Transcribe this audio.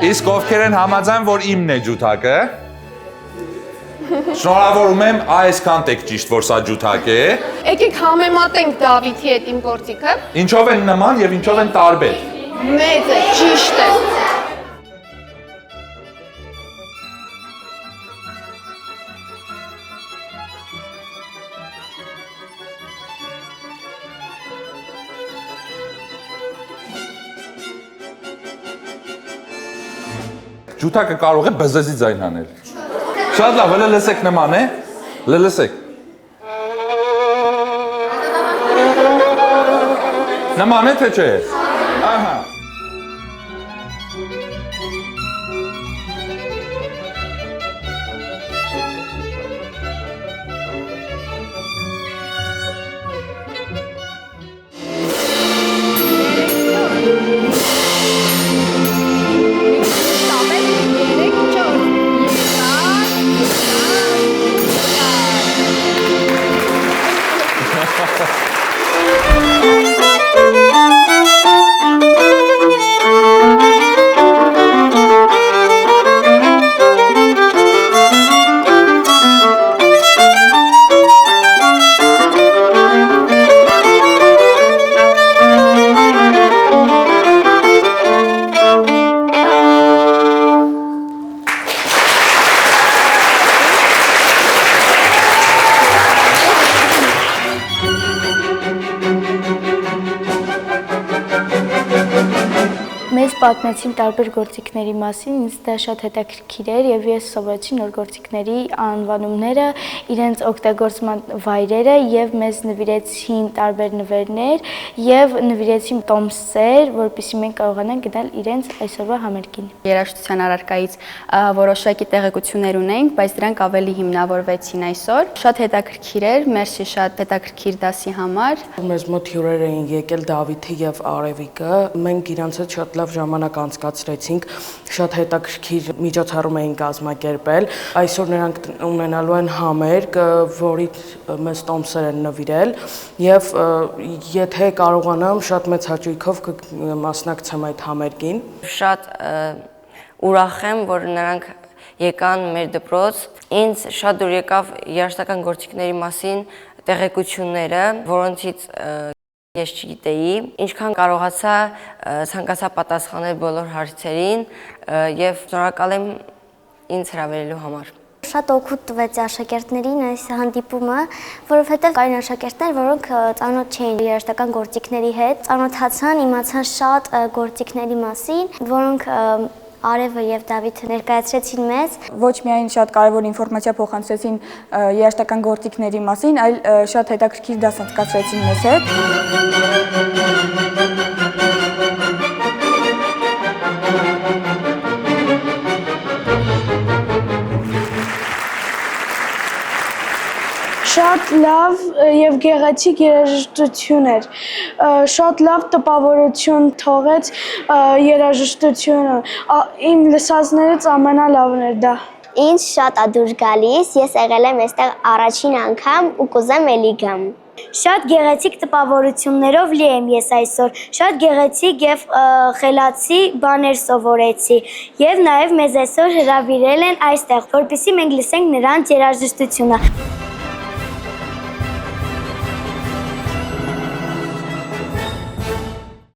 Իսկ ովքեր են համաձայն, որ իմն է ջութակը։ Շնորհավորում եմ, այսքան տեք ճիշտ, որ սա ջութակ է։ Եկեք համեմատենք Դավիթի հետ իմ գործիքը։ Ինչով են նման եւ ինչով են տարբեր։ Մեծ է, ճիշտ է։ Ջութակը կարող է բզեզի ձայն անել։ Շատ լավ, հələ լսեք նման է։ Լսեք։ Նման է թե չէ։ Ահա։ Մեզ պատմեցին տարբեր գործիքների մասին, ինձ դա շատ հետաքրքիր էր եւ ես սովորեցի նոր գործիքների անվանումները, իրենց օգտագործման վայրերը եւ մեզ նվիրեցին տարբեր նվերներ եւ նվիրեցին տոմսեր, որպեսզի մենք կարողանանք գնալ իրենց այսօրվա համերգին։ Երաժշտության առարկայից որոշակի տեղեկություններ ունենք, բայց դրանք ավելի հիմնավորվեցին այսօր։ Շատ հետաքրքիր էր, մերսի շատ հետաքրքիր դասի համար։ Մեզ մոտ հյուրեր էին եկել Դավիթը եւ Արևիկը։ Մենք իրանց հետ շատ լավ ժամանակ անցկացրեցինք, շատ հետաքրքիր միջոցառում էին կազմակերպել։ Այսօր նրանք ունենալու են համերգ, որի մեզ տոմսեր են նվիրել եւ եթե կարողանամ շատ մեծ հաճույքով կմասնակցեմ այդ համերգին։ Շատ ուրախ եմ, որ նրանք եկան մեր դպրոց։ Ինձ շատ դուր եկավ երաժշտական գործիքների մասին տեղեկությունները, որոնցից ես չգիտեի, ինչքան կարողացա ցանկացա պատասխանել բոլոր հարցերին եւ շնորհակալ եմ ինձ հրավիրելու համար։ Շատ օգուտ տվեց աշակերտներին այս հանդիպումը, որովհետև կային աշակերտներ, որոնք ծանոթ չէին երաժշտական գործիքների հետ, ծանոթացան, իմացան շատ գործիքների մասին, որոնք Արևը եւ Դավիթը ներկայացրեցին մեզ։ Ոչ միայն շատ կարևոր ինֆորմացիա փոխանցեցին երաժշտական գործիքների մասին, այլ շատ հետաքրքիր դաս անցկացրեցին մեզ հետ։ Շատ լավ եւ գեղեցիկ երաժշտություն էր։ Շատ լավ տպավորություն թողեց երաժշտությունը։ Իմ լսածներից ամենալավն էր դա։ Ինձ շատ ադուր գալիս, ես եղել եմ այստեղ առաջին անգամ ու կուզեմ էլի գամ։ Շատ գեղեցիկ տպավորություններով լի եմ ես այսօր, շատ գեղեցիկ եւ խելացի բաներ սովորեցի եւ նաեւ մեզ այսօր հրավիրել են այստեղ, որպեսզի մենք լսենք նրանց երաժշտությունը։